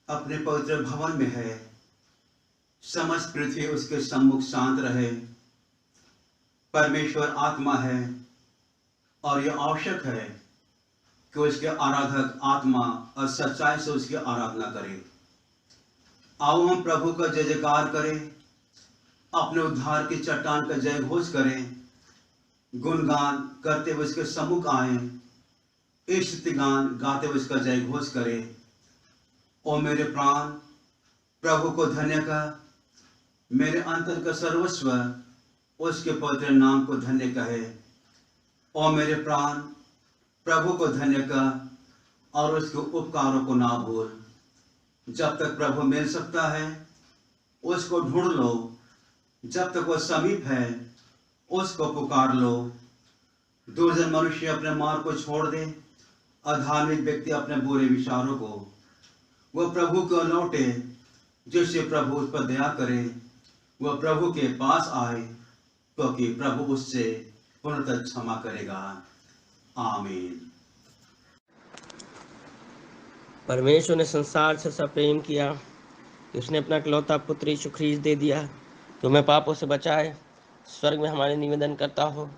अपने पवित्र भवन में है। समस्त पृथ्वी उसके सम्मुख शांत रहे। परमेश्वर आत्मा है और यह आवश्यक है कि उसके आराधक आत्मा और सच्चाई से उसकी आराधना करें। आओ हम प्रभु का जय जयकार करें, अपने उद्धार की चट्टान का जय घोष करें, गुणगान करते हुए उसके सम्मुख आए, स्तुति गान गाते हुए उसका जय घोष करें। ओ मेरे प्राण प्रभु को धन्य कर, मेरे अंतर का सर्वस्व उसके पवित्र नाम को धन्य कहे। ओ मेरे प्राण प्रभु को धन्य कर और उसके उपकारों को ना भूल। जब तक प्रभु मिल सकता है उसको ढूंढ लो, जब तक वह समीप है उसको पुकार लो। दुर्जन मनुष्य अपने मार्ग को छोड़ दे, अधार्मिक व्यक्ति अपने बुरे विचारों को वह प्रभु को लौटे। जिससे प्रभु उस पर दया करे वह प्रभु के पास आए, क्योंकि प्रभु उससे पुनः क्षमा करेगा। आमीन। परमेश्वर ने संसार से ऐसा प्रेम किया कि उसने अपना इकलौता पुत्र यीशु ख्रीस्त दे दिया कि हमें पापों से बचाए, स्वर्ग में हमारे निवेदन करता हो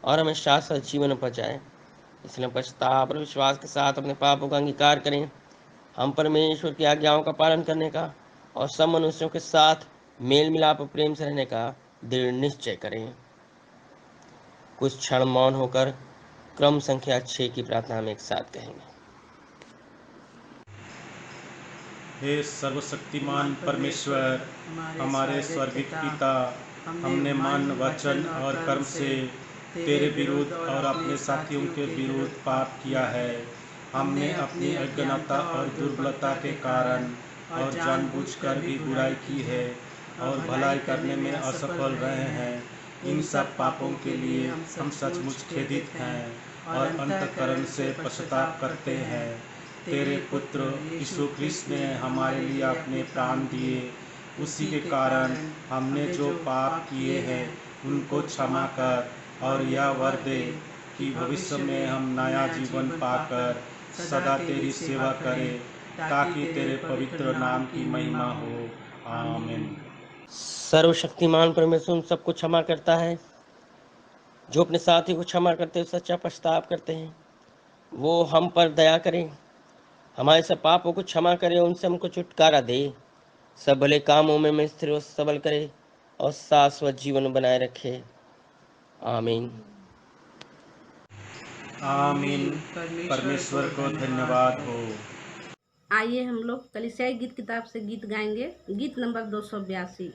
और हमें शाश्वत जीवन पहुँचाए। इसलिए पश्चाताप और विश्वास के साथ अपने पापों का अंगीकार करें। हम परमेश्वर की आज्ञाओं का पालन करने का और सब मनुष्यों के साथ मेल मिलाप और प्रेम से रहने का दृढ़ निश्चय करें। कुछ क्षण मौन होकर क्रम संख्या 6 की प्रार्थना हम एक साथ कहेंगे। हे सर्वशक्तिमान परमेश्वर, हमारे स्वर्गीय पिता, हमने मन वचन और कर्म से तेरे विरुद्ध और अपने साथियों के विरुद्ध पाप किया है। हमने अपनी अज्ञानता और दुर्बलता के कारण और जानबूझकर भी बुराई की है और भलाई करने में असफल रहे हैं। इन सब पापों के लिए हम सचमुच खेदित हैं और अंतःकरण से पश्चाताप करते हैं। तेरे पुत्र यीशु ख्रीस्त ने हमारे लिए अपने प्राण दिए, उसी के कारण हमने जो पाप किए हैं उनको क्षमा कर और यह वर दे कि भविष्य में हम नया जीवन पाकर सदा तेरी सेवा करें, ताकि तेरे पवित्र नाम की महिमा हो। आमीन। सर्वशक्तिमान परमेश्वर उन सबको क्षमा करता है जो अपने साथी को क्षमा करते हुए सच्चा पश्चाताप करते हैं। वो हम पर दया करें, हमारे सब पापों को क्षमा करे, उनसे हमको छुटकारा दे, सब भले कामों में स्थिर और सबल करे और शाश्वत जीवन बनाए रखे। आमीन। आमीन। परमेश्वर को धन्यवाद हो। आइए हम लोग कलीसियाई गीत किताब से गीत गाएंगे। गीत नंबर 282।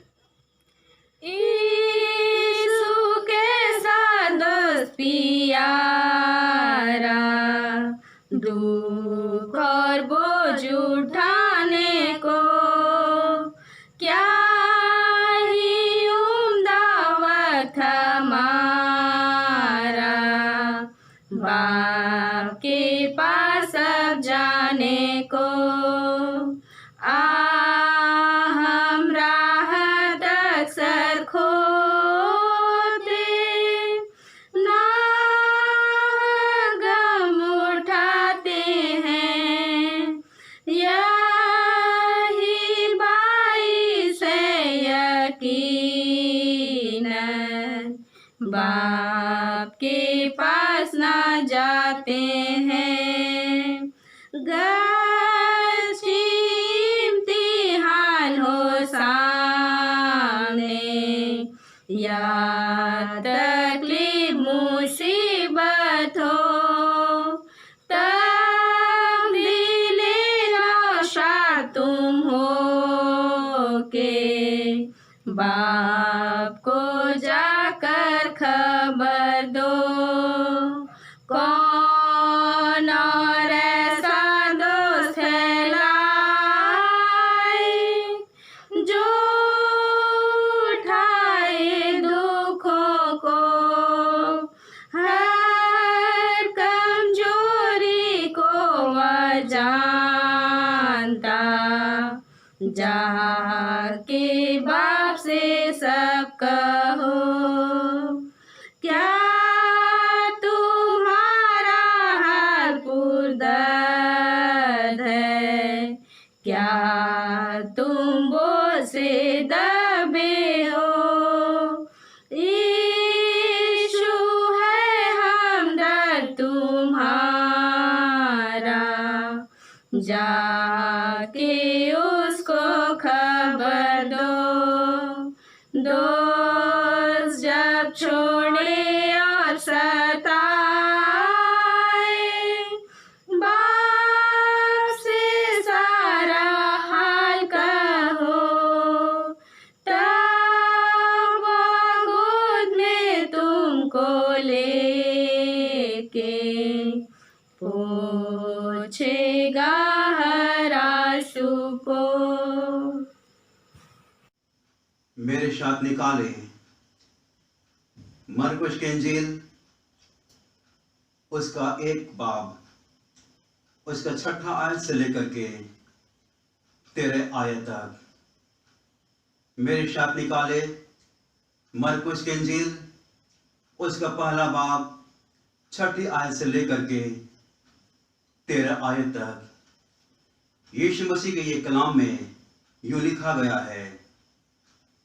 यीशु के साथ दोस्त प्यारा, दुख और बोझ उठाने को क्या ही उम्दा वक्त हमारा, बाप के पास अब जाने को। हम राहत अक्सर खोते, ना गम उठाते हैं, यही बाइस है यकीन, बाप के पास ना जाते हैं। इम्तिहान हो सामने या तकलीफ मुसीबत हो, तब दिले नौशाद तुम हो के बाप को जाकर खबर दो। कौन और ऐसा दोस्त है लाए जो उठाए दुखों को, हर कमजोरी को वह जानता, जाके बाप से सब कहो। क्या तुम्हारा हाल पुरदर्द है, क्या तुम बोझ से दबे हो? यीशु है हमदर्द तुम्हारा, जाके उसको खबर दो। दोस्त जब छोड़े और सताए, बाप से सारा हाल कहो, तब वो गोद में तुमको लेके पूछेगा हर आंसू को। मेरे साथ निकाले मरकुस की इंजील उसका 1 बाब उसका 6 आयत से लेकर के 13 आयत तक। मेरे साथ निकाले मरकुस की इंजील उसका 1 बाब 6 आयत से लेकर के 13 आयत तक। यीशु मसीह के ये कलाम में यूं लिखा गया है,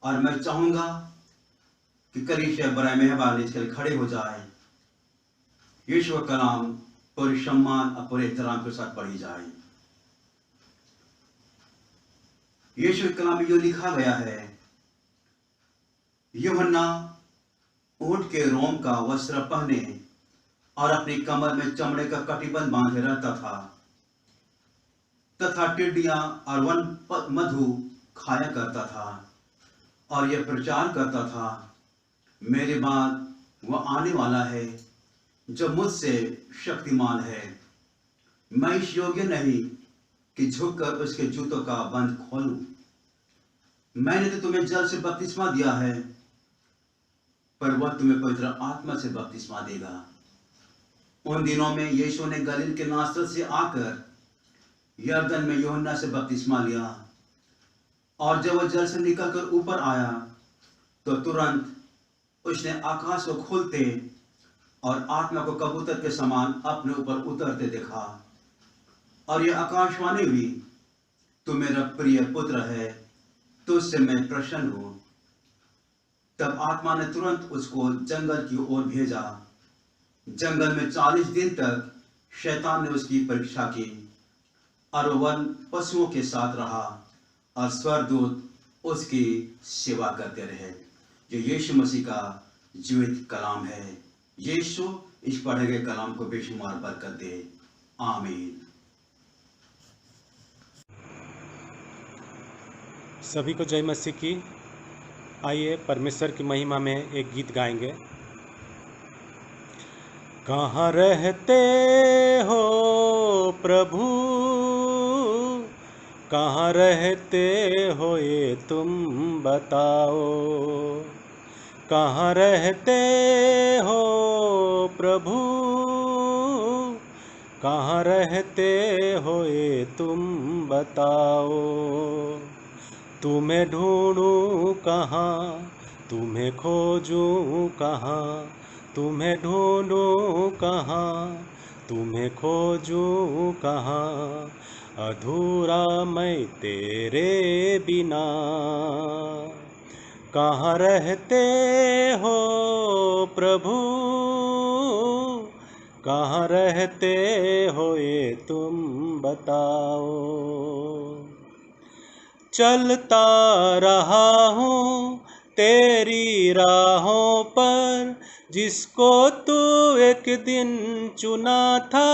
और मैं चाहूंगा कि कलीसिया बराए मेहरबानी इसके लिए खड़े हो जाए। यीशु का कलाम पूरे सम्मान और पूरे एहतराम के साथ पढ़ी जाए। यीशु के कलाम में यूं लिखा गया है, यूहन्ना ऊंट के रोम का वस्त्र पहने और अपनी कमर में चमड़े का कटिबंध बांधे रहता था, तथा टिड्डियां और वन मधु खाया करता था, और यह प्रचार करता था, मेरे बाद वह आने वाला है जो मुझसे शक्तिमान है। मैं इस योग्य नहीं कि झुककर उसके जूतों का बंध खोलूं। मैंने तो तुम्हें जल से बपतिस्मा दिया है, पर वह तुम्हें पवित्र आत्मा से बपतिस्मा देगा। उन दिनों में यीशु ने गलील के नासरत से आकर यरदन में यूहन्ना से बपतिस्मा लिया, और जब वह जल से निकलकर ऊपर आया तो तुरंत उसने आकाश को खोलते और आत्मा को कबूतर के समान अपने ऊपर उतरते देखा, और यह आकाशवाणी हुई, तू मेरा प्रिय पुत्र है, तुझसे मैं प्रसन्न हूं। तब आत्मा ने तुरंत उसको जंगल की ओर भेजा। जंगल में 40 दिन तक शैतान ने उसकी परीक्षा की, और वन पशुओं के साथ रहा, और स्वर्गदूत उसकी सेवा करते रहे। जो यीशु मसीह का जीवित कलाम है। यीशु इस पढ़े गए कलाम को बेशुमार बरकत दे। आमीन। सभी को जय मसीह की। आइए परमेश्वर की महिमा में एक गीत गाएंगे। कहाँ रहते हो प्रभु, कहाँ रहते हो ये तुम बताओ। कहाँ रहते हो प्रभु, कहाँ रहते हो ये तुम बताओ। तुम्हें ढूंढूं कहाँ, तुम्हें खोजूं कहाँ, तुम्हें ढूंढूं कहाँ, तुम्हें खोजूं कहाँ। अधूरा मैं तेरे बिना। कहाँ रहते हो प्रभु, कहाँ रहते हो ये तुम बताओ। चलता रहा हूँ तेरी राहों पर, जिसको तू एक दिन चुना था।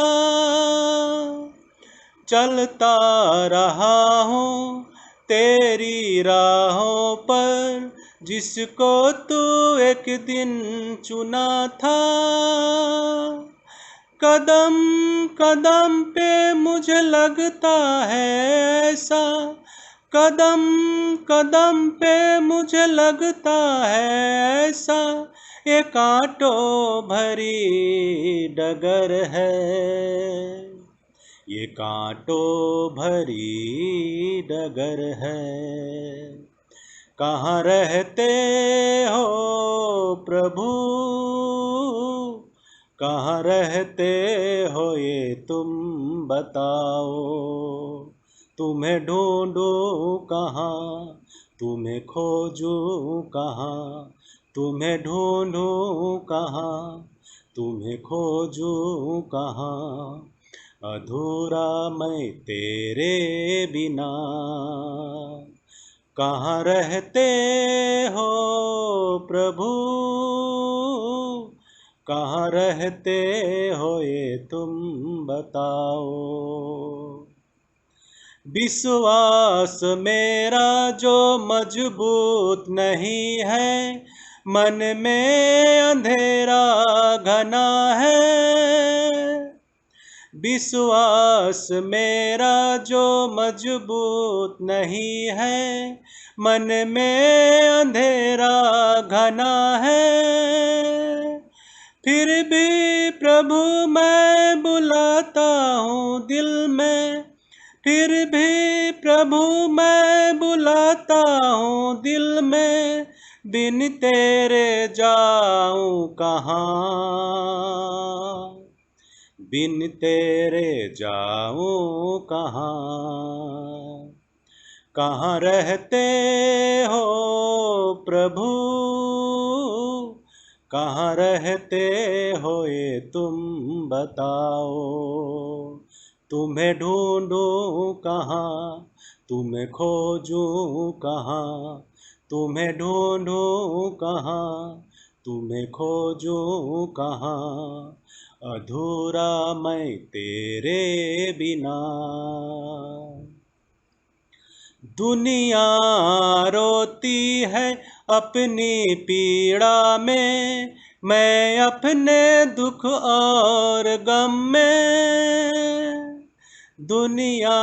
चलता रहा हूँ तेरी राहों पर, जिसको तू एक दिन चुना था। कदम कदम पे मुझे लगता है ऐसा, कदम कदम पे मुझे लगता है ऐसा, ये कांटों भरी डगर है, ये कांटों भरी डगर है। कहाँ रहते हो प्रभु, कहाँ रहते हो ये तुम बताओ। तुम्हें ढूंढूं कहाँ, तुम्हें खोजूं कहाँ, तुम्हें ढूंढूं कहाँ, तुम्हें खोजूं कहाँ, अधूरा मैं तेरे बिना। कहाँ रहते हो प्रभु, कहाँ रहते हो ये तुम बताओ। विश्वास मेरा जो मजबूत नहीं है, मन में अंधेरा घना है। विश्वास मेरा जो मजबूत नहीं है, मन में अंधेरा घना है। फिर भी प्रभु मैं बुलाता हूँ दिल में, फिर भी प्रभु मैं बुलाता हूँ दिल में, बिन तेरे जाऊँ कहाँ, बिन तेरे जाऊँ कहाँ। कहाँ रहते हो प्रभु, कहाँ रहते हो ये तुम बताओ। तुम्हें ढूंढूं कहाँ, तुम्हें खोजूं कहाँ, तुम्हें ढूंढूं कहाँ, तुम्हें खोजूं कहाँ, अधूरा मैं तेरे बिना। दुनिया रोती है अपनी पीड़ा में, मैं अपने दुख और गम में। दुनिया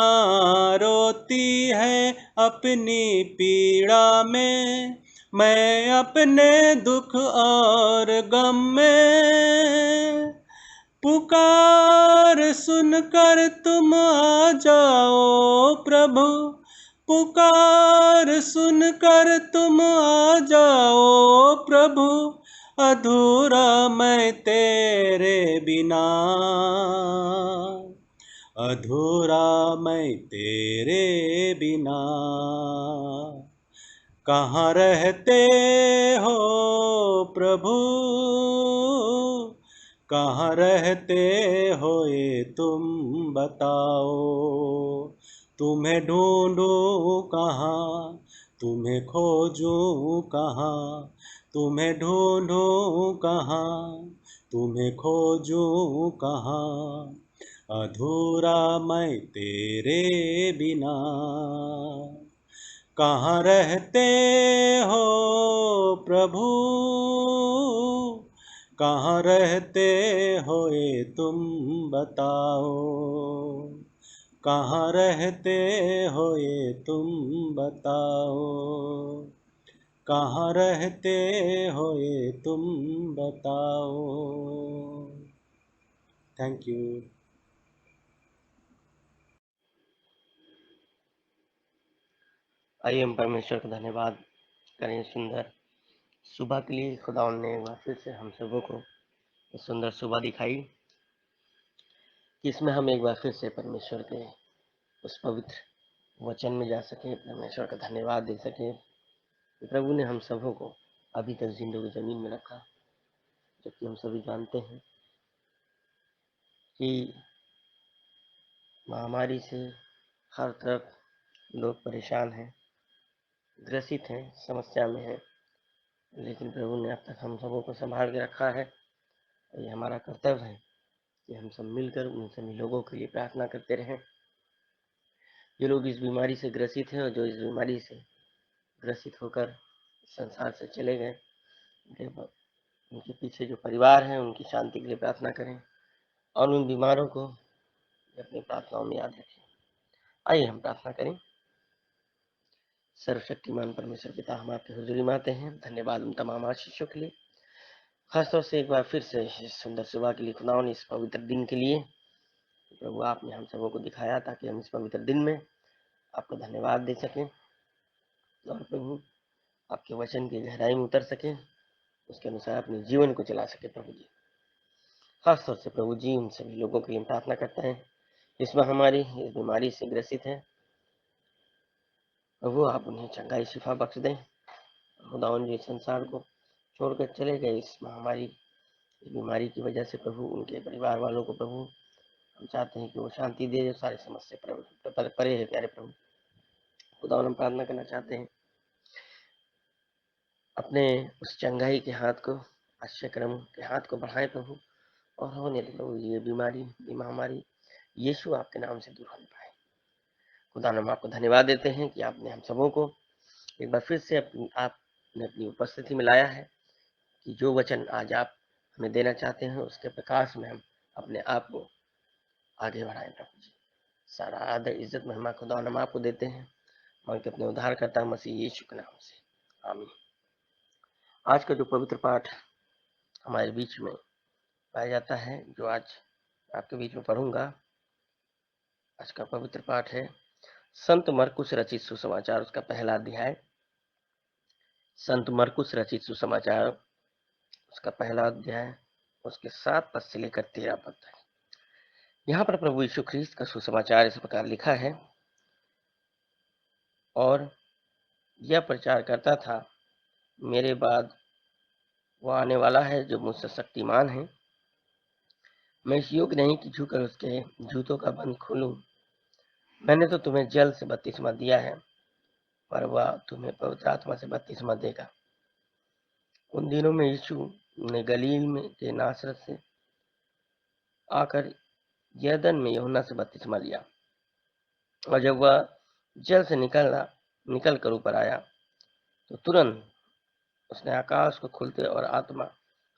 रोती है अपनी पीड़ा में, मैं अपने दुख और गम में। पुकार सुनकर तुम आ जाओ प्रभु, पुकार सुनकर तुम आ जाओ प्रभु, अधूरा मैं तेरे बिना, अधूरा मैं तेरे बिना। कहाँ रहते हो प्रभु, कहाँ रहते हो ये तुम बताओ। तुम्हें ढूंढूं कहाँ, तुम्हें खोजूं कहाँ, तुम्हें ढूंढूं कहाँ, तुम्हें खोजूं कहाँ, अधूरा मैं तेरे बिना। कहाँ रहते हो प्रभु, कहाँ रहते हो ये तुम बताओ। कहाँ रहते हो ये तुम बताओ, कहाँ रहते हो ये तुम बताओ। Thank you. आइए हम परमेश्वर का धन्यवाद करें सुंदर सुबह के लिए। खुदा ने एक बार फिर से हम सबों को एक सुंदर सुबह दिखाई कि इसमें हम एक बार फिर से परमेश्वर के उस पवित्र वचन में जा सके, परमेश्वर का धन्यवाद दे सके कि प्रभु ने हम सबों को अभी तक जिंदगी जमीन में रखा। जबकि हम सभी जानते हैं कि महामारी से हर तरफ लोग परेशान हैं, ग्रसित हैं, समस्या में हैं, लेकिन प्रभु ने अब तक हम सबों को संभाल के रखा है। ये हमारा कर्तव्य है कि हम सब मिलकर उन सभी लोगों के लिए प्रार्थना करते रहें जो लोग इस बीमारी से ग्रसित हैं और जो इस बीमारी से ग्रसित होकर संसार से चले गए। उनके पीछे जो परिवार हैं उनकी शांति के लिए प्रार्थना करें और उन बीमारों को अपनी प्रार्थनाओं में याद रखें। आइए हम प्रार्थना करें। सर्वशक्तिमान परमेश्वर पिता, हम आपके हुजूरी में आते हैं। धन्यवाद उन तमाम आशीषों के लिए, खासतौर से एक बार फिर से इस सुंदर सुबह के लिए, खुदावन इस पवित्र दिन के लिए प्रभु आपने हम सबों को दिखाया ताकि हम इस पवित्र दिन में आपको धन्यवाद दे सकें और प्रभु आपके वचन की गहराई में उतर सकें, उसके अनुसार अपने जीवन को चला सके। प्रभु जी, खासतौर से प्रभु जी उन सभी लोगों के लिए प्रार्थना करते हैं इस महामारी, इस बीमारी से ग्रसित हैं, प्रभु आप उन्हें चंगाई शिफा बख्श दें। खुदावन जी संसार को छोड़कर चले गए इस महामारी, इस बीमारी की वजह से प्रभु उनके परिवार वालों को प्रभु हम चाहते हैं कि वो शांति दे, जो सारी समस्या परे है प्यारे प्रभु। खुदावन हम प्रार्थना करना चाहते हैं अपने उस चंगाई के हाथ को, आश्चर्यक्रम के हाथ को बढ़ाएं प्रभु, और होने दे प्रभु ये बीमारी, ये महामारी यीशु आपके नाम से दूर होने पाए। खुदा हम आपको धन्यवाद देते हैं कि आपने हम सबों को एक बार फिर से आपने अपनी उपस्थिति में लाया है, कि जो वचन आज आप हमें देना चाहते हैं उसके प्रकाश में हम अपने आप को आगे बढ़ाएं प्रभु जी। सारा आदर इज्जत महिमा खुदा हम आपको देते हैं, मांगते अपने उद्धारकर्ता मसीह यीशु के नाम से, आमीन। आज का जो पवित्र पाठ हमारे बीच में पाया जाता है, जो आज आपके बीच में पढ़ूंगा, आज का पवित्र पाठ है संत मरकुस रचित सुसमाचार, उसका पहला अध्याय। संत मरकुस रचित सुसमाचार उसका पहला अध्याय, उसके 7 पद से लेकर 13 पद तक। यहाँ पर प्रभु यीशु ख्रीस्त का सुसमाचार इस प्रकार लिखा है, और यह प्रचार करता था, मेरे बाद वो आने वाला है जो मुझसे शक्तिमान है, मैं इस योग्य नहीं कि झुककर उसके जूतों का बंद खोलूं। मैंने तो तुम्हें जल से बपतिस्मा दिया है, पर वह तुम्हें पवित्र आत्मा से बपतिस्मा देगा। उन दिनों में यीशु ने गलील में के नासरत से आकर यरदन में यूहन्ना से बपतिस्मा लिया, और जब वह जल से निकल कर ऊपर आया, तो तुरंत उसने आकाश को खुलते और आत्मा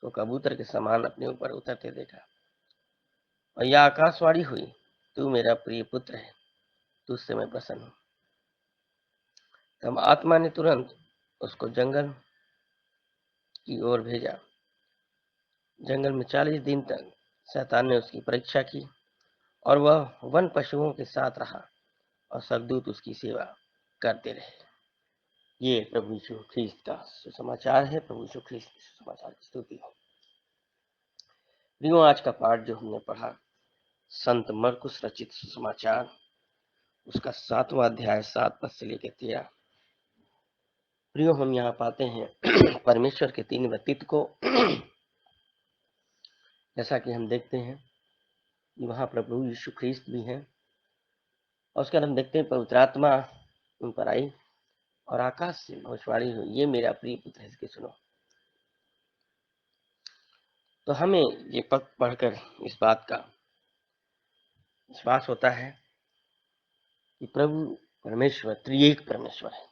को कबूतर के समान अपने ऊपर उतरते देखा, और यह आकाशवाणी हुई, तू मेरा प्रिय पुत्र है, तुझसे मैं प्रसन्न हूँ। तब आत्मा ने तुरंत उसको जंगल की ओर भेजा। जंगल में 40 दिन तक शैतान ने उसकी परीक्षा की, और वह वन पशुओं के साथ रहा, और स्वर्गदूत उसकी सेवा करते रहे। ये प्रभु यीशु ख्रीस्त का सुसमाचार है। प्रभु यीशु ख्रीस्त के सुसमाचार की स्तुति हो। प्रियो, आज का पाठ जो हमने पढ़ा, संत मरकुस रचित सुसमाचार, उसका 7वां अध्याय 7 पद से लेकर 13। प्रियो, हम यहाँ पाते हैं परमेश्वर के 3 व्यक्तित्व को। जैसा कि हम देखते हैं कि वहाँ प्रभु यीशु ख्रीस्त भी हैं, और उसके बाद हम देखते हैं पवित्र आत्मा उन पर आई, और आकाश से भविष्यवाणी हुई, ये मेरा प्रिय पुत्र है, इसकी सुनो। तो हमें ये पद पढ़कर इस बात का विश्वास होता है कि प्रभु परमेश्वर त्रिएक परमेश्वर है,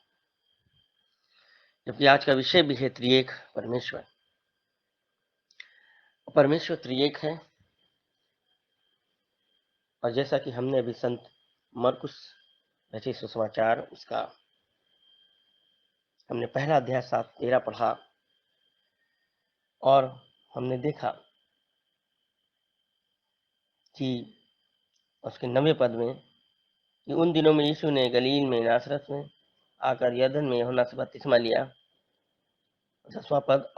जबकि आज का विषय भी है त्रिएक परमेश्वर। परमेश्वर त्रिएक है, और जैसा कि हमने अभी संत मरकुस रचित सुसमाचार उसका हमने पहला अध्याय 7-13 पढ़ा, और हमने देखा कि उसके 9वें पद में कि उन दिनों में यीशु ने गलील में नासरत में आकर यरदन में यूहन्ना से बपतिस्मा लिया। 10वां पद,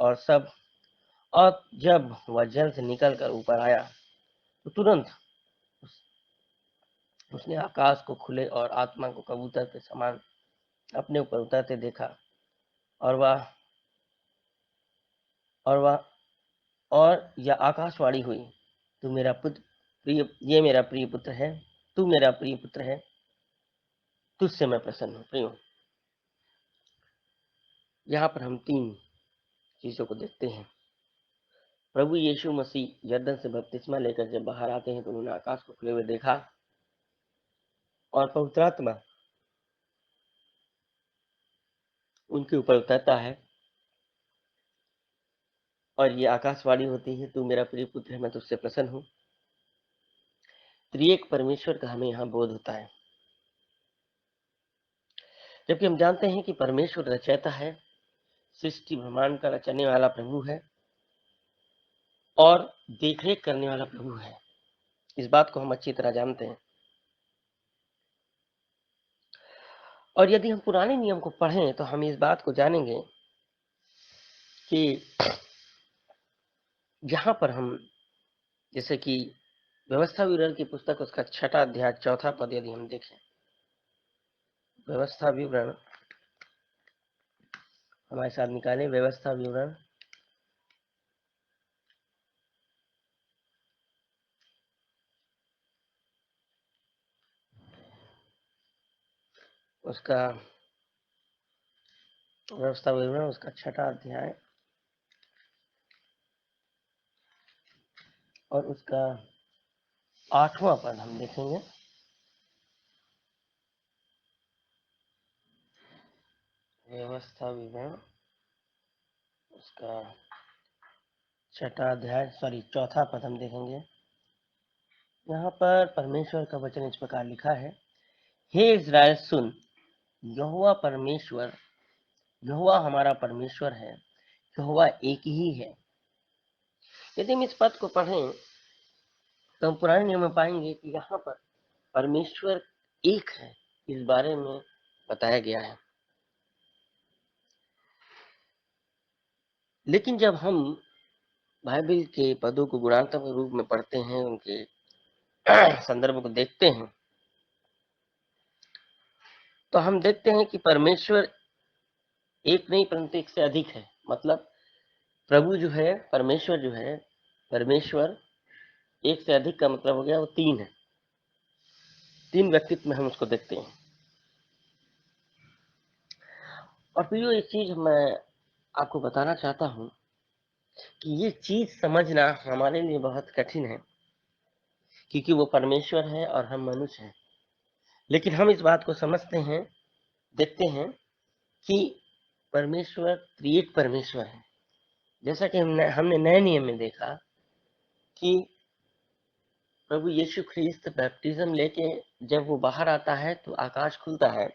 और जब वह जल से निकल कर ऊपर आया, तो तुरंत उसने आकाश को खुले और आत्मा को कबूतर के समान अपने ऊपर उतरते देखा, और यह आकाशवाणी हुई, तू मेरा प्रिय, ये मेरा प्रिय पुत्र है, तू मेरा प्रिय पुत्र है, तुझसे मैं प्रसन्न हूँ। प्रियो, यहाँ पर हम 3 चीजों को देखते हैं। प्रभु यीशु मसीह यरदन से बपतिस्मा लेकर जब बाहर आते हैं, तो उन्होंने आकाश को खुले हुए देखा, और पवित्र आत्मा उनके ऊपर उतरता है, और ये आकाशवाणी होती है, तू मेरा प्रिय पुत्र है, मैं तुझसे प्रसन्न हूँ। त्रिएक परमेश्वर का हमें यहाँ बोध होता है, जबकि हम जानते हैं कि परमेश्वर रचयिता है, सृष्टि ब्रह्मांड का रचने वाला प्रभु है, और देखरेख करने वाला प्रभु है। इस बात को हम अच्छी तरह जानते हैं। और यदि हम पुराने नियम को पढ़ें, तो हम इस बात को जानेंगे कि जहां पर हम, जैसे कि व्यवस्था विवरण की पुस्तक उसका 6वां अध्याय 4वां पद यदि हम देखें, व्यवस्था विवरण हमारे साथ निकालें व्यवस्था विवरण। उसका व्यवस्था विवरण, उसका 6वां अध्याय और उसका 8वां पद हम देखेंगे। व्यवस्था विवरण उसका 6वां अध्याय 4वां पद हम देखेंगे। यहाँ पर परमेश्वर का वचन इस प्रकार लिखा है, हे इज़राइल सुन, यहोवा परमेश्वर, यहोवा हमारा परमेश्वर है, यहोवा एक ही है। यदि हम इस पद को पढ़ें तो हम पुराने नियम में पाएंगे कि यहाँ पर परमेश्वर एक है, इस बारे में बताया गया है। लेकिन जब हम बाइबल के पदों को गुणात्मक रूप में पढ़ते हैं, उनके संदर्भ को देखते हैं, तो हम देखते हैं कि परमेश्वर एक नहीं परंतु एक से अधिक है। मतलब प्रभु जो है, परमेश्वर एक से अधिक का मतलब हो गया वो 3 है। 3 व्यक्तित्व में हम उसको देखते हैं। और फिर एक चीज मैं आपको बताना चाहता हूं कि ये चीज समझना हमारे लिए बहुत कठिन है, क्योंकि वो परमेश्वर है और हम मनुष्य हैं। लेकिन हम इस बात को समझते हैं, देखते हैं कि परमेश्वर त्रिएक परमेश्वर है। जैसा कि हमने नए नियम में देखा कि प्रभु यीशु ख्रीस्त बैप्टिज्म लेके जब वो बाहर आता है तो आकाश खुलता है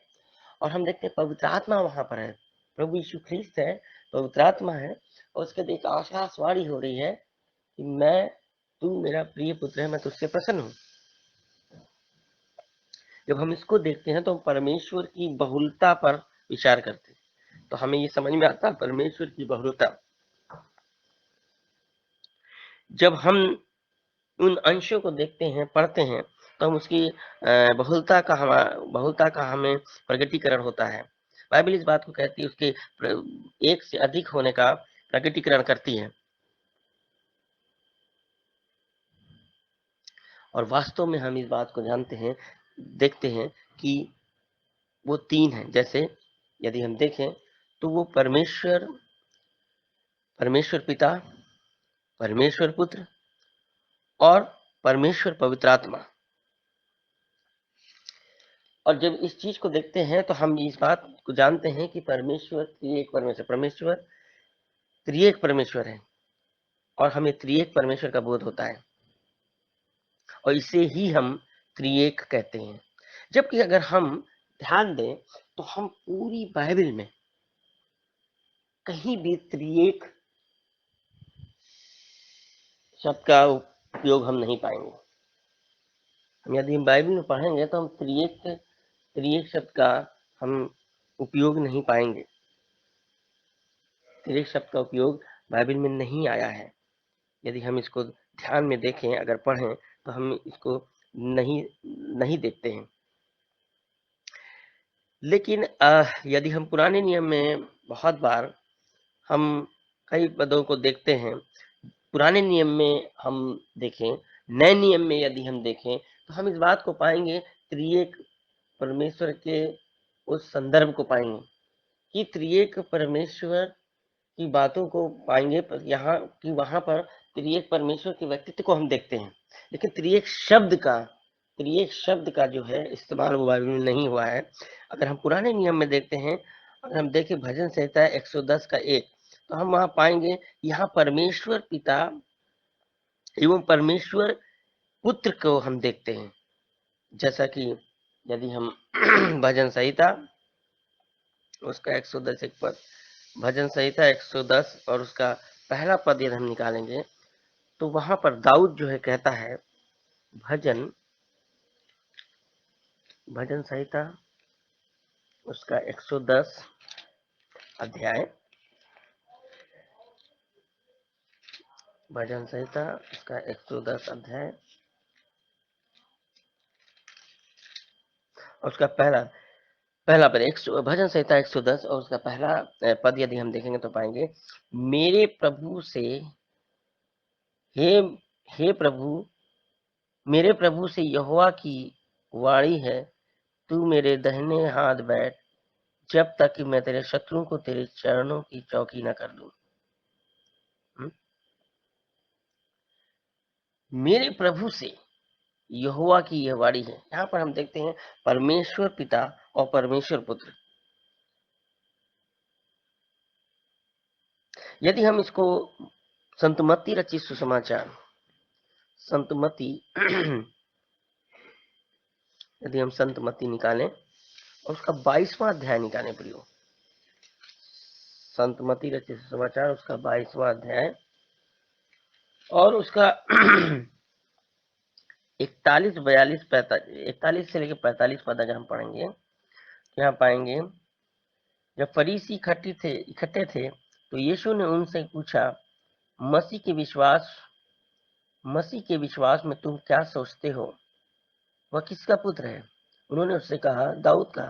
और हम देखते हैं पवित्र आत्मा वहां पर है। प्रभु यीशु ख्रीस्त है, पवित्र आत्मा है, और उसके बाद एक आकाशवाणी हो रही है कि तू मेरा प्रिय पुत्र है, मैं तुझसे प्रसन्न हूँ। जब हम इसको देखते हैं तो हम परमेश्वर की बहुलता पर विचार करते हैं, तो हमें ये समझ में आता है परमेश्वर की बहुलता। जब हम उन अंशों को देखते हैं, पढ़ते हैं, तो हम उसकी बहुलता का हमें प्रकटीकरण होता है। बाइबल इस बात को कहती है, उसके एक से अधिक होने का प्रकटीकरण करती है। और वास्तव में हम इस बात को जानते हैं, देखते हैं कि वो 3 है। जैसे यदि हम देखें तो वो परमेश्वर पिता, परमेश्वर पुत्र और परमेश्वर पवित्र आत्मा। और जब इस चीज को देखते हैं तो हम इस बात को जानते हैं कि परमेश्वर त्रिएक परमेश्वर है, और हमें त्रिएक परमेश्वर का बोध होता है, और इसे ही हम त्रिएक कहते हैं। जबकि अगर हम ध्यान दें तो हम पूरी बाइबल में कहीं भी त्रिएक शब्द का उपयोग हम नहीं पाएंगे। यदि हम बाइबल में पढ़ेंगे तो हम त्रिएक शब्द का हम उपयोग नहीं पाएंगे। त्रिएक शब्द का उपयोग बाइबल में नहीं आया है। यदि हम इसको ध्यान में देखें, अगर पढ़ें, तो हम इसको नहीं देखते हैं। लेकिन यदि हम पुराने नियम में बहुत बार हम कई पदों को देखते हैं, पुराने नियम में हम देखें, नए नियम में यदि हम देखें, तो हम इस बात को पाएंगे, त्रिएक परमेश्वर के उस संदर्भ को पाएंगे कि त्रिएक परमेश्वर की बातों को पाएंगे यहाँ कि वहां पर त्रिएक परमेश्वर के व्यक्तित्व को हम देखते हैं। लेकिन त्रिएक शब्द का जो है इस्तेमाल वो बाइबल में नहीं हुआ है। अगर हम पुराने नियम में देखते हैं, अगर हम देखें भजन संहिता 110 का 1, तो हम वहां पाएंगे यहाँ परमेश्वर पिता एवं परमेश्वर पुत्र को हम देखते हैं। जैसा कि यदि हम भजन संहिता उसका 110 एक पद, भजन संहिता 110 और उसका पहला पद यदि हम निकालेंगे तो वहां पर दाऊद जो है कहता है, भजन संहिता उसका 110 अध्याय, भजन संहिता उसका 110 अध्याय और उसका पहला, पहला पद भजन संहिता 110 और उसका पहला पद यदि हम देखेंगे तो पाएंगे, मेरे प्रभु से हे हे प्रभु, मेरे प्रभु से यहोवा की वाणी है, तू मेरे दाहिने हाथ बैठ, जब तक कि मैं तेरे शत्रुओं को तेरे चरणों की चौकी न कर दूं। मेरे प्रभु से यहोवा की यह वाणी है। यहाँ पर हम देखते हैं परमेश्वर पिता और परमेश्वर पुत्र। यदि हम इसको संत मत्ती रचित सुसमाचार, संत मत्ती यदि हम संत मत्ती निकालें और उसका 22वां अध्याय निकालें प्रियो, संत मत्ती रचित सुसमाचार उसका 22वां अध्याय और उसका 41, 42, 41 से लेकर 45 पद अगर हम पढ़ेंगे, यहाँ पाएंगे, जब फरीसी इकट्ठे थे तो यीशु ने उनसे पूछा, मसीह के विश्वास में तुम क्या सोचते हो, वह किसका पुत्र है? उन्होंने उससे कहा, दाऊद का।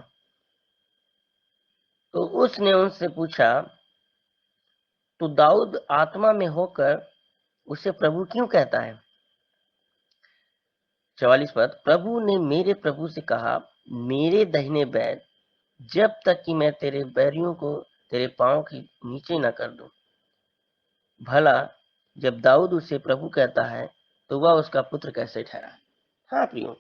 तो उसने उनसे पूछा, तो दाऊद आत्मा में होकर उसे प्रभु क्यों कहता है? 44 पद, प्रभु ने मेरे प्रभु से कहा, मेरे दाहिने बैठ, जब तक कि मैं तेरे बैरियों को तेरे पांव के नीचे न कर दूं। भला जब दाऊद उसे प्रभु कहता है तो वह उसका पुत्र कैसे ठहरा? हाँ प्रियो,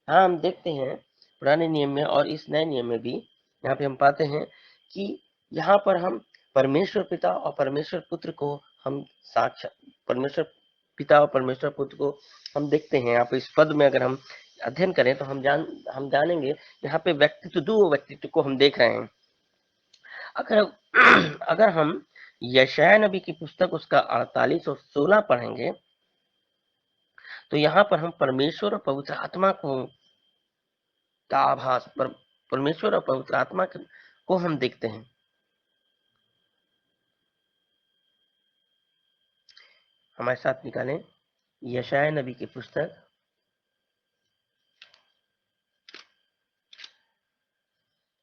हाँ हम देखते हैं पुराने नियम में और इस नए नियम में भी यहाँ पे हम पाते हैं कि यहाँ पर हम परमेश्वर पिता और परमेश्वर पुत्र को हम साक्षात, परमेश्वर पिता और परमेश्वर पुत्र को हम देखते हैं। यहाँ पे इस पद में अगर हम अध्ययन करें तो हम जानेंगे यहाँ पे व्यक्तित्व, दो व्यक्तित्व को हम देख रहे हैं। अगर हम यशाया नबी की पुस्तक उसका 48 और 16 पढ़ेंगे तो यहाँ पर हम परमेश्वर और पवित्र आत्मा का आभास, परमेश्वर और पवित्र आत्मा को हम देखते हैं। हमारे साथ निकालें यशाया नबी की पुस्तक,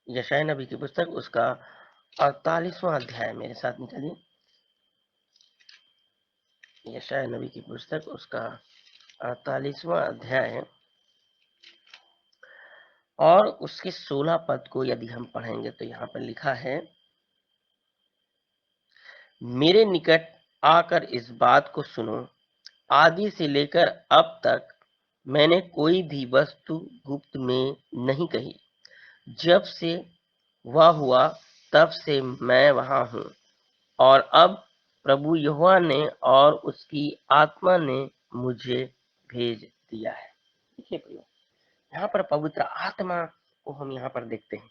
यशाया नबी की पुस्तक उसका 48वां अध्याय मेरे साथ निकालिए। यशाया नबी की पुस्तक उसका 48वां अध्याय और उसके 16 पद को यदि हम पढ़ेंगे तो यहाँ पर लिखा है, मेरे निकट आकर इस बात को सुनो, आदि से लेकर अब तक मैंने कोई भी वस्तु गुप्त में नहीं कही। जब से वह हुआ तब से मैं वहां हूं, और अब प्रभु यहोवा ने और उसकी आत्मा ने मुझे भेज दिया है। देखिए प्रियो, यहाँ पर पवित्र आत्मा को हम यहाँ पर देखते हैं।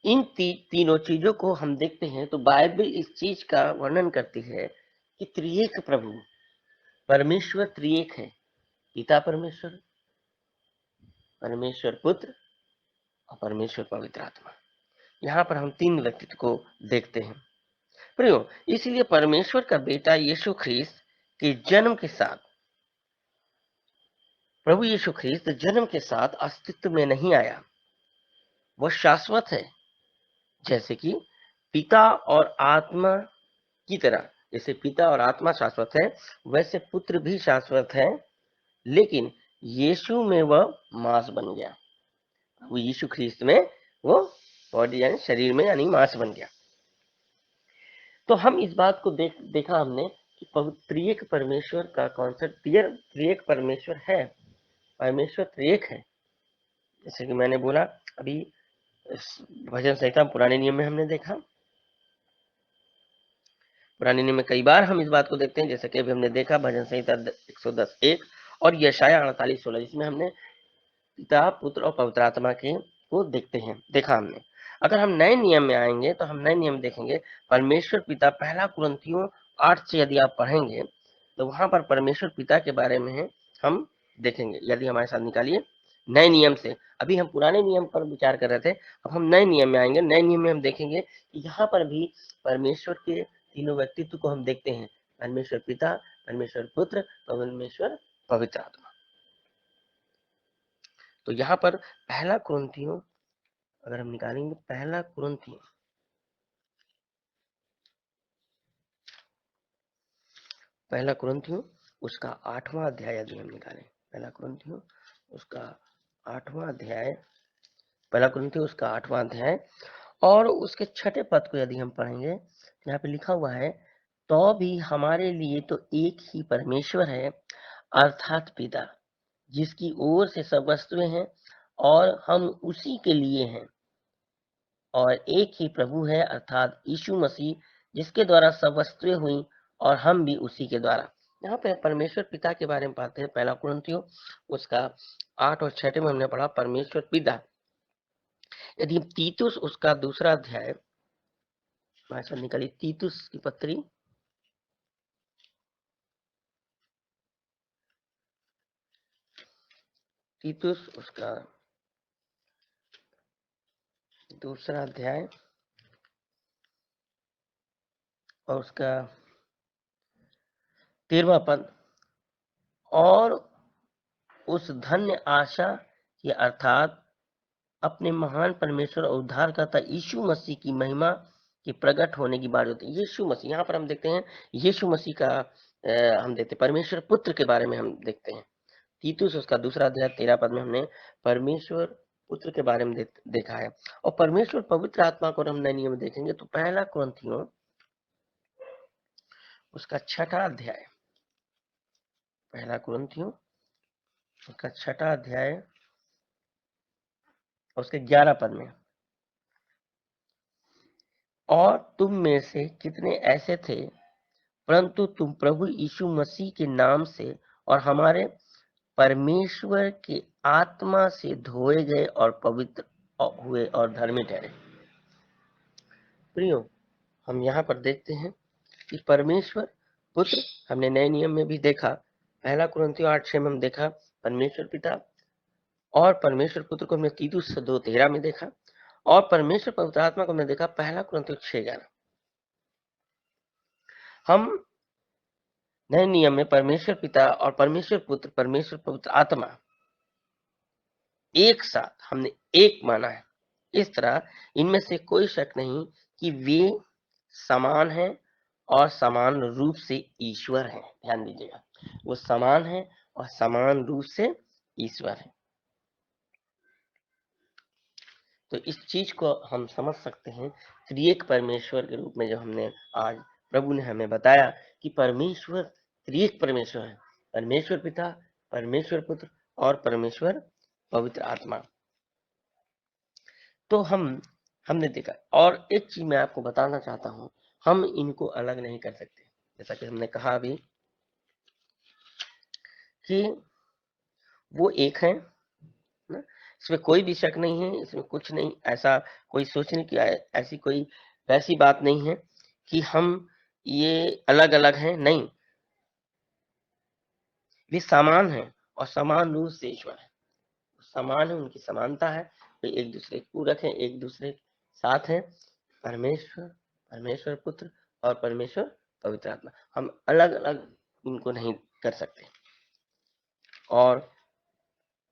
इन तीनों चीजों को हम देखते हैं तो बाइबल इस चीज का वर्णन करती है कि त्रिएक प्रभु परमेश्वर त्रिएक है, पिता परमेश्वर, परमेश्वर पुत्र और परमेश्वर पवित्र आत्मा। यहाँ पर हम तीन व्यक्तित्व को देखते हैं प्रियो। इसलिए परमेश्वर का बेटा यीशु ख्रीस्त के जन्म के साथ, प्रभु यीशु ख्रीस्त जन्म के साथ अस्तित्व में नहीं आया, वह शाश्वत है। जैसे कि पिता और आत्मा की तरह, जैसे पिता और आत्मा शाश्वत है वैसे पुत्र भी शाश्वत है, लेकिन यीशु में वह मांस बन गया। वो यीशु ख्रीस्त में वो बॉडी यानी शरीर में यानी मांस बन गया। तो हम इस बात को देखा हमने कि त्रिएक परमेश्वर का कॉन्सेप्ट, त्रिएक परमेश्वर है, परमेश्वर त्रिएक है। जैसे कि मैंने बोला अभी भजन संहिता पुराने नियम में हमने देखा, पुराने नियम में कई बार हम इस बात को देखते हैं, जैसे कि अभी हमने देखा भजन संहिता 110:1 और यशाया 48:16, जिसमें हमने पिता पुत्र और पवित्र आत्मा के को देखा हमने। अगर हम नए नियम में आएंगे तो हम नए नियम देखेंगे परमेश्वर पिता, पहला कुरिन्थियों 8 से यदि आप पढ़ेंगे तो वहां पर परमेश्वर पिता के बारे में हम देखेंगे। यदि हमारे साथ निकालिए नए नियम से, अभी हम पुराने नियम पर विचार कर रहे थे, अब हम नए नियम में आएंगे। नए नियम में हम देखेंगे कि यहाँ पर भी परमेश्वर के तीनों व्यक्तित्व को हम देखते हैं, परमेश्वर पिता, परमेश्वर पुत्र और परमेश्वर पवित्र आत्मा। तो यहाँ पर पहला कुरिन्थियों अगर हम निकालेंगे, पहला कुरिन्थियों उसका 8वां अध्याय यदि हम निकालें, पहला कुरिन्थियों उसका 8वां अध्याय, पहला कुरिन्थियों उसका 8वां अध्याय और उसके 6ठे पद को यदि हम पढ़ेंगे, यहाँ पे लिखा हुआ है, तो भी हमारे लिए तो एक ही परमेश्वर है, अर्थात पिता, जिसकी ओर से सब वस्तुएं हैं और हम उसी के लिए हैं, और एक ही प्रभु है, अर्थात यीशु मसीह, जिसके द्वारा सब वस्तुएं हुई और हम भी उसी के द्वारा। यहाँ पे परमेश्वर पिता के बारे में पाते हैं, पहला कुरिन्थियों उसका 8 और 6 में हमने पढ़ा परमेश्वर पिता। यदि हम तीतुस उसका 2रा अध्याय हमारे साथ निकली, तीतुस की पत्री तीतुस उसका 2रा अध्याय और उसका 13वां पद, और उस धन्य आशा की अर्थात अपने महान परमेश्वर और उद्धारकर्ता यीशु मसीह की महिमा के प्रकट होने की बात होती है। यीशु मसीह, यहाँ पर हम देखते हैं यीशु मसीह का हम देखते हैं परमेश्वर पुत्र के बारे में हम देखते हैं। तीतुस उसका 2रा अध्याय 13 पद में हमने परमेश्वर पुत्र के बारे में देखा है। और परमेश्वर पवित्र आत्मा को हम नए नियम में देखेंगे तो पहला कुरिन्थियों उसका 6ठा अध्याय, पहला कुरिन्थियों उसका 6ठा अध्याय उसके 11 पद में, और तुम में से कितने ऐसे थे, परंतु तुम प्रभु यीशु मसीह के नाम से और हमारे परमेश्वर के आत्मा से धोए गए और पवित्र हुए और धर्मी ठहरे। प्रियो, हम यहाँ पर देखते हैं कि परमेश्वर पुत्र हमने नए नियम में भी देखा, पहला कुरिन्थियों 8:6 में हम देखा परमेश्वर पिता, और परमेश्वर पुत्र को हमने तीतुस 2:13 में देखा, और परमेश्वर पवित्र आत्मा को हमने देखा पहला कुरिन्थियों 6:11। हम नए नियम में परमेश्वर पिता और परमेश्वर पुत्र, परमेश्वर पवित्र आत्मा एक साथ हमने एक माना है। इस तरह इनमें से कोई शक नहीं कि वे समान हैं और समान रूप से ईश्वर हैं। ध्यान दीजिएगा, वो समान है और समान रूप से ईश्वर है। तो इस चीज को हम समझ सकते हैं त्रिएक परमेश्वर के रूप में, जो हमने आज प्रभु ने हमें बताया कि परमेश्वर त्रिएक परमेश्वर है, परमेश्वर पिता, परमेश्वर पुत्र और परमेश्वर पवित्र आत्मा। तो हमने देखा, और एक चीज मैं आपको बताना चाहता हूं, हम इनको अलग नहीं कर सकते। जैसा कि हमने कहा अभी कि वो एक है ना, इसमें कोई भी शक नहीं है, इसमें कुछ नहीं ऐसा कोई सोचने की ऐसी कोई वैसी बात नहीं है कि हम ये अलग अलग हैं, नहीं, वे समान हैं और समान रूप से ईश्वर है, समान है, उनकी समानता है, वे एक दूसरे के पूरक हैं, एक दूसरे के साथ हैं, परमेश्वर, परमेश्वर पुत्र और परमेश्वर पवित्र आत्मा। हम अलग अलग इनको नहीं कर सकते। और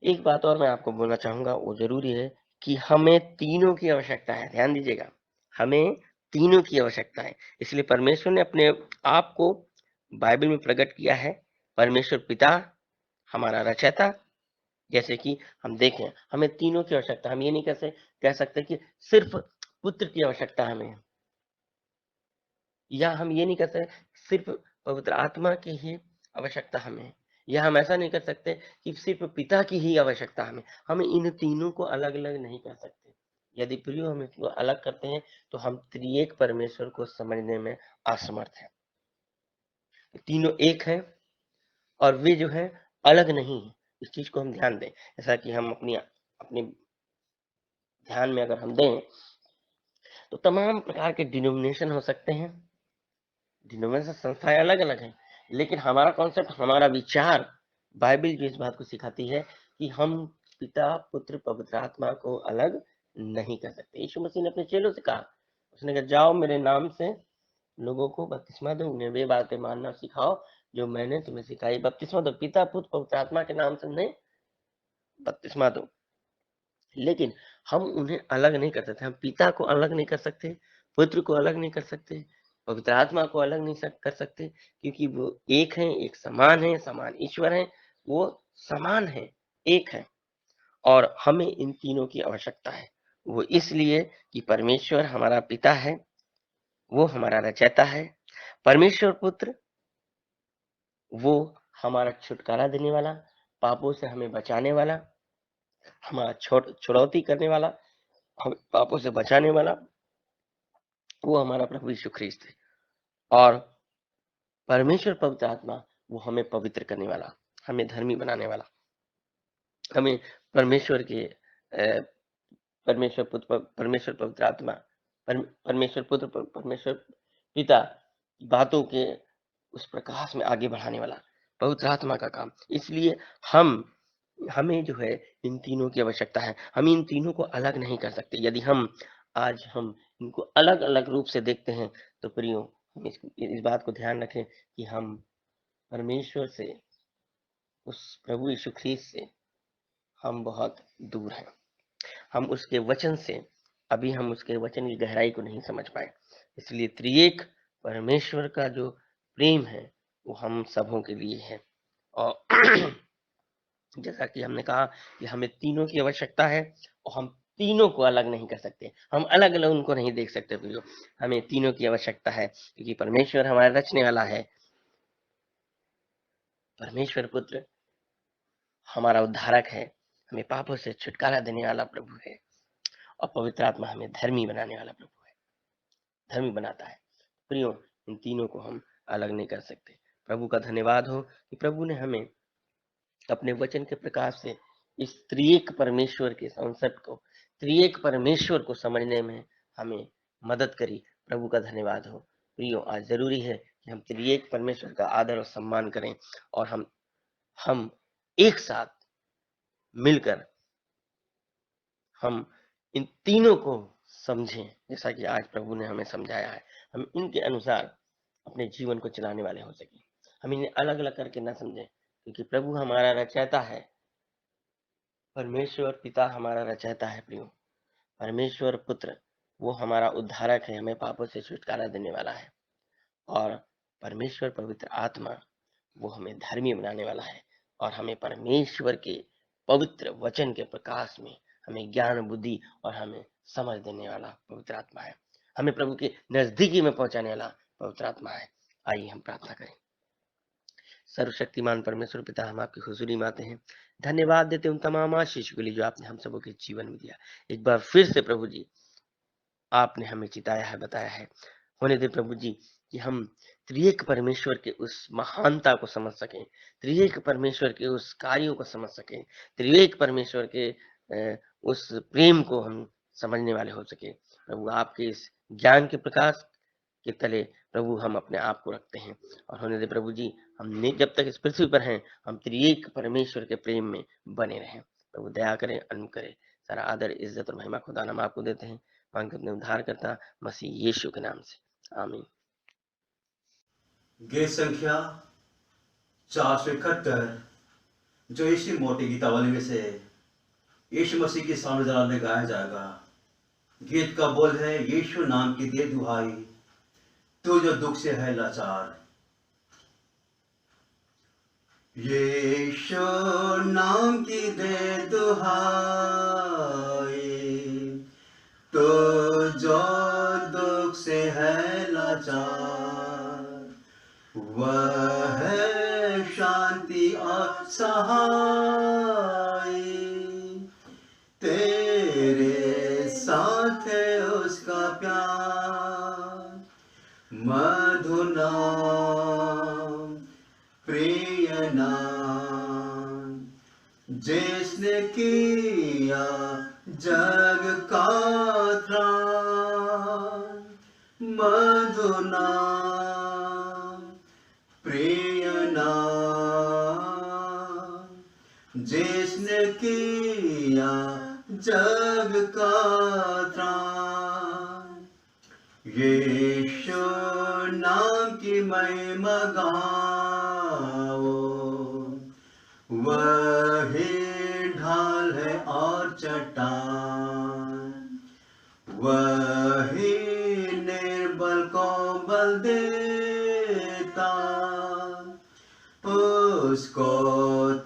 एक बात और मैं आपको बोलना चाहूंगा, वो जरूरी है कि हमें तीनों की आवश्यकता है। ध्यान दीजिएगा, हमें तीनों की आवश्यकता है। इसलिए परमेश्वर ने अपने आप को बाइबल में प्रकट किया है, परमेश्वर पिता हमारा रचयिता, जैसे कि हम देखें हमें तीनों की आवश्यकता। हम ये नहीं कह सकते कि सिर्फ पुत्र की आवश्यकता हमें है, या हम ये नहीं कह सकते सिर्फ पवित्र आत्मा की ही आवश्यकता हमें, या हम ऐसा नहीं कर सकते कि सिर्फ पिता की ही आवश्यकता हमें इन तीनों को अलग अलग नहीं कर सकते। यदि प्रियो हम इसको अलग करते हैं तो हम त्रिएक परमेश्वर को समझने में असमर्थ हैं। तीनों एक हैं और वे जो है अलग नहीं है, इस चीज को हम ध्यान दें। जैसा कि हम अपने ध्यान में अगर हम दें तो तमाम प्रकार के डिनोमिनेशन हो सकते हैं, डिनोमिनेशन संस्थाएं अलग अलग हैं, लेकिन हमारा कॉन्सेप्ट, हमारा विचार, बाइबल जो इस बात को सिखाती है कि हम पिता पुत्र पवित्र आत्मा को अलग नहीं कर सकते। यीशु मसीह ने अपने चेलों से कहा, उसने कहा जाओ मेरे नाम से लोगों को बपतिस्मा दो, उन्हें वे बातें मानना सिखाओ जो मैंने तुम्हें सिखाई। बपतिस्मा दो, पिता पुत्र पवित्र आत्मा के नाम से उन्हें बपतिस्मा दो। लेकिन हम उन्हें अलग नहीं कर सकते। हम पिता को अलग नहीं कर सकते, पुत्र को अलग नहीं कर सकते, पवित्र आत्मा को अलग नहीं कर सकते, क्योंकि वो एक हैं, एक समान है, समान ईश्वर हैं, वो समान है, एक है। और हमें इन तीनों की आवश्यकता है। वो इसलिए कि परमेश्वर हमारा पिता है, वो हमारा रचयिता है। परमेश्वर पुत्र, वो हमारा छुटकारा देने वाला, पापों से हमें बचाने वाला, हमारा छुड़ौती करने वाला, हमें पापों से बचाने वाला, वो हमारा प्रभु यीशु ख्रीस्त है। और परमेश्वर पवित्र आत्मा, वो हमें पवित्र करने वाला, हमें धर्मी बनाने वाला, हमें परमेश्वर के परमेश्वर पुत्र, परमेश्वर पवित्र आत्मा, परमेश्वर पुत्र, परमेश्वर पिता की बातों के उस प्रकाश में आगे बढ़ाने वाला पवित्र आत्मा का काम। इसलिए हमें जो है इन तीनों की आवश्यकता है। हम इन तीनों को अलग नहीं कर सकते। यदि हम आज इनको अलग अलग रूप से देखते हैं तो प्रियो, हम इस बात को ध्यान रखें कि हम परमेश्वर से, उस प्रभु यीशु ख्रीस्त से हम बहुत दूर हैं। हम उसके वचन से, अभी हम उसके वचन की गहराई को नहीं समझ पाए। इसलिए त्रिएक परमेश्वर का जो प्रेम है वो हम सबों के लिए है। और जैसा कि हमने कहा कि हमें तीनों की आवश्यकता है और हम तीनों को अलग नहीं कर सकते। हम अलग अलग उनको नहीं देख सकते प्रियो। हमें तीनों की आवश्यकता है क्योंकि परमेश्वर हमारा रचने वाला है, परमेश्वर पुत्र हमारा उद्धारक है, हमें पापों से छुटकारा देने वाला प्रभु है, और पवित्र आत्मा हमें धर्मी बनाने वाला प्रभु है, धर्मी बनाता है। प्रियो, इन तीनों को हम अलग नहीं कर सकते। प्रभु का धन्यवाद हो कि प्रभु ने हमें अपने वचन के प्रकाश से इस त्रिएक परमेश्वर के कॉन्सेप्ट को, त्रिएक परमेश्वर को समझने में हमें मदद करी। प्रभु का धन्यवाद हो। प्रियो, आज जरूरी है कि हम त्रिएक परमेश्वर का आदर और सम्मान करें और हम एक साथ मिलकर हम इन तीनों को समझें, जैसा कि आज प्रभु ने हमें समझाया है। हम इनके अनुसार अपने जीवन को चलाने वाले हो सके। हम इन्हें अलग अलग करके ना समझें, क्योंकि प्रभु हमारा रचयिता है, परमेश्वर पिता हमारा रचयिता है प्रियो। परमेश्वर पुत्र वो हमारा उद्धारक है, हमें पापों से छुटकारा देने वाला है। और परमेश्वर पवित्र आत्मा वो हमें धर्मी बनाने वाला है और हमें परमेश्वर के पवित्र वचन के प्रकाश में हमें ज्ञान बुद्धि और हमें समझ देने वाला पवित्र आत्मा है। हमें प्रभु के नजदीकी में पहुंचाने वाला पवित्र आत्मा है। आइए हम प्रार्थना करें। सर्वशक्तिमान परमेश्वर पिता, हम आपकी हुजूरी में आते हैं, धन्यवाद देते उन तमाम आशीष के लिए जो आपने हम सबों के जीवन में दिया। एक बार फिर से प्रभु जी आपने हमें चिताया है, बताया है। होने दे प्रभु जी कि हम त्रिएक परमेश्वर के उस महानता को समझ सकें, त्रिएक परमेश्वर के उस कार्यों को समझ सकें, त्रिएक परमेश्वर के उस प्रेम को हम समझने वाले हो सके। प्रभु, आपके इस ज्ञान के प्रकाश के तले प्रभु हम अपने आप को रखते हैं। और होने दे प्रभु जी, हम जब तक इस पृथ्वी पर हैं, हम त्रिएक परमेश्वर के प्रेम में बने रहें। प्रभु दया करें, अनुग्रह करें। सारा आदर, इज्जत और महिमा खुदा हम आपको देते हैं, मांगते अपने उद्धार करता मसीह यीशु के नाम से, आमीन। गीत संख्या 471 जो इसी मोटी गीतावली में से यीशु मसीह की सामने में गाया जाएगा। गीत का बोल है, यीशु नाम की दे दुहाई, तू जो दुख से है लाचार। यीशु नाम की दे दुहाई, तो जो दुख से है लाचार, वह है शांति और सहाय, तेरे साथ है उसका प्यार, मधु नाम, प्रिय नाम, जिसने किया जग का त्राण, मधु नाम, प्रिय नाम, जिसने किया जग का त्राण। यीशु नाम की महिमा गाओ, वही ढाल है और चट्टान, वही निर्बल को बल देता, उसको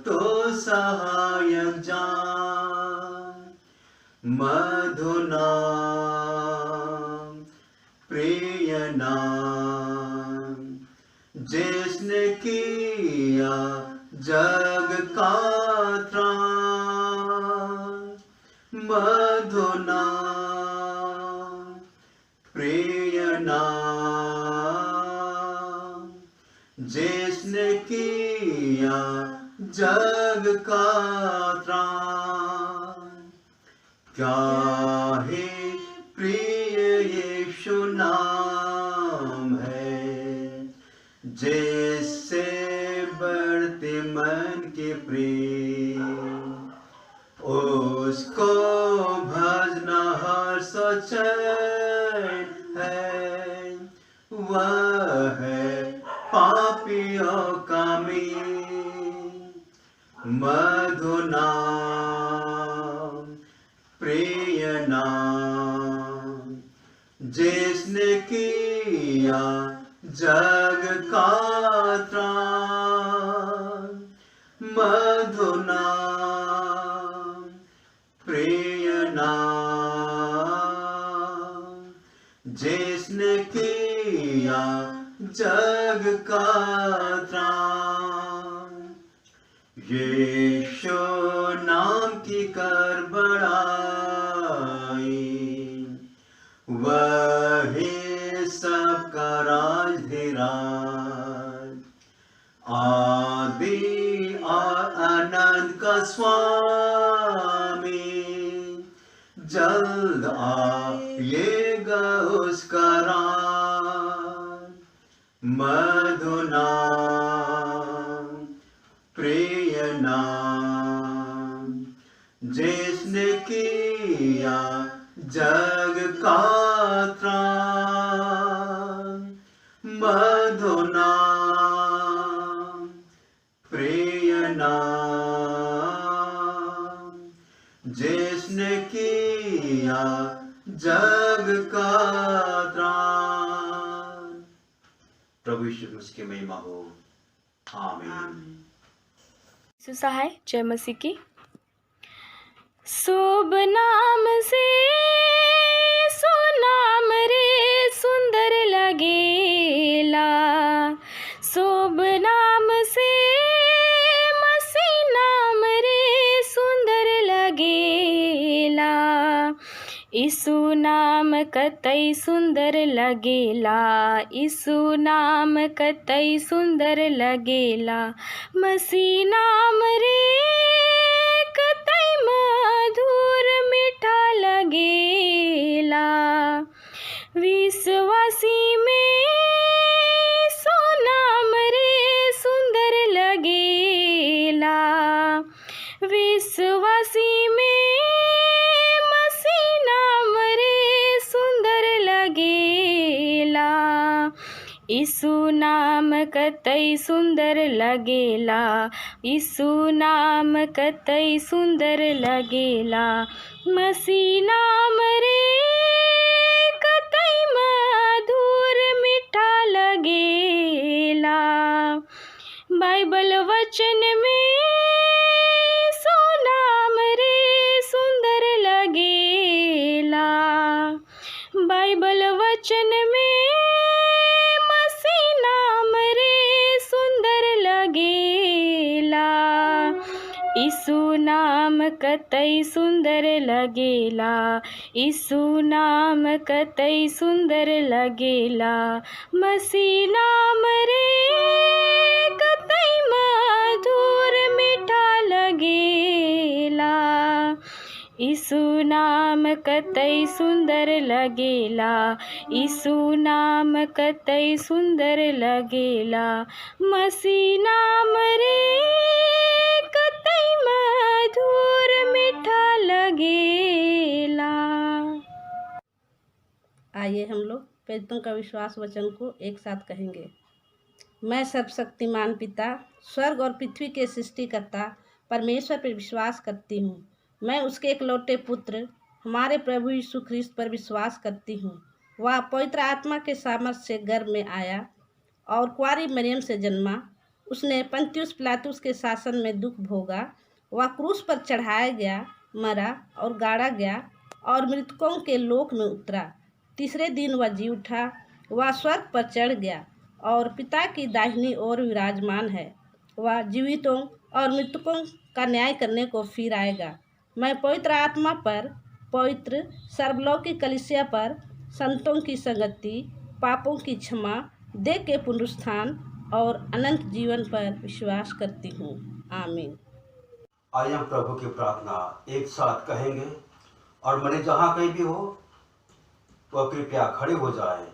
तो सहायक जान। मधु नाम, प्रिय नाम, जिसने किया जग का त्राण। मधु नाम, प्रिय नाम, जिसने किया जग का त्राण। क्या ही प्रिय यीशु नाम है, जिससे बढ़ते मन के प्रेम। उसको भजना हर्ष और चैन है, वह है पापियों का मीत। मधु नाम, प्रिय नाम, जिसने किया जग का त्राण। मधु नाम, प्रिय नाम, जिसने किया जग का त्राण। यीशु नाम की कर बड़ाई, वही सबका राजधिराज। आदि और अनंत का स्वामी, जल्द आएगा उसका राज। मधु नाम, प्रिय नाम, जिसने किया जग का त्राण। मधु नाम, प्रिय नाम, जिसने किया जग का त्राण। प्रभु यीशु मसीह की महिमा हो। आमीन। सहाय जय मसीह की। शुभ नाम से सुनाम रे सुंदर लगेला, शुभ नाम से मसीह नाम रे सुंदर लगेला। यीशु नाम कतई सुंदर लगेला, यीशु नाम कतई सुंदर लगेला। मसीह नाम रे कतई मधुर मीठा लगेला। विश्वासी में यीशु नाम रे सुंदर लगेला। विश्वासी में यीशु नाम कतई सुंदर लगेला, यीशु नाम कतई सुंदर लगेला। मसीह नाम रे कतई मधुर मीठा लगेला। बाइबल वचन में यीशु नाम रे सुंदर लगेला। बाइबल वचन में यीशु नाम कतई सुंदर लगेला, यीशु नाम कतई सुंदर लगेला। मसीह नाम रे कतई मधुर मीठा लगेला। यीशु नाम कतई सुंदर लगेला, यीशु नाम कतई सुंदर लगेला। मसीह नाम रे मधुर मीठा लगेला। आइए हम लोग प्रेरितों का विश्वास वचन को एक साथ कहेंगे। मैं सर्वशक्तिमान पिता, स्वर्ग और पृथ्वी के सृष्टिकर्ता परमेश्वर पर विश्वास करती हूँ मैं उसके इकलौते पुत्र हमारे प्रभु यीशु ख्रिस्त पर विश्वास करती हूँ। वह पवित्र आत्मा के सामर्थ्य से गर्भ में आया और कुंवारी मरियम से जन्मा। उसने पंतियुस पिलातुस के शासन में दुख भोगा। वह क्रूस पर चढ़ाया गया, मरा और गाड़ा गया और मृतकों के लोक में उतरा। तीसरे दिन वह जी उठा। वह स्वर्ग पर चढ़ गया और पिता की दाहिनी ओर विराजमान है। वह जीवितों और मृतकों का न्याय करने को फिर आएगा। मैं पवित्र आत्मा पर, पवित्र सर्वलौकिक कलीसिया पर, संतों की संगति, पापों की क्षमा, देह के पुनरुत्थान और अनंत जीवन पर विश्वास करती हूँ। आमीन। आइए हम प्रभु की प्रार्थना एक साथ कहेंगे और मने जहाँ कहीं भी हो वह कृपया खड़े हो जाए।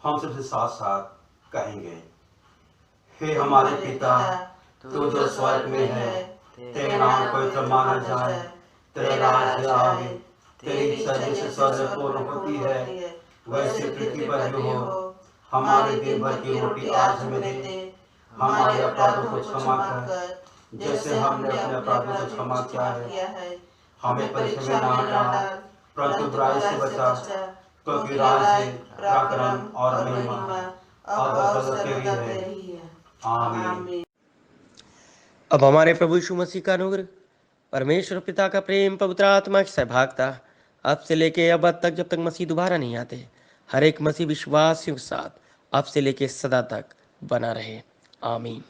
हम सबसे साथ साथ कहेंगे, हे हमारे पिता, तू जो स्वर्ग में है, तेरा नाम पवित्र माना जाए, तेरा राज्य आवे, तेरी इच्छा जैसे स्वर्ग में पूर्ण होती है वैसे पृथ्वी पर भी हो। हमारे दिन भर की रोटी आज हमें दे। हमारे अपराधों को क्षमा कर जैसे हमने अपने अपराधों को क्षमा किया है। हमें परीक्षा में ना डाल परंतु बुराई से बचा, क्योंकि राज्य, पराक्रम और महिमा अब सदा तेरी है। आमीन। अब हमारे प्रभु यीशु मसीह का अनुग्रह, परमेश्वर पिता का प्रेम, पवित्र आत्मा की सहभागिता अब से लेके अब तक जब तक मसीह दोबारा नहीं आते हर एक मसीह विश्वासियों के साथ अब से लेके सदा तक बना रहे। आमीन।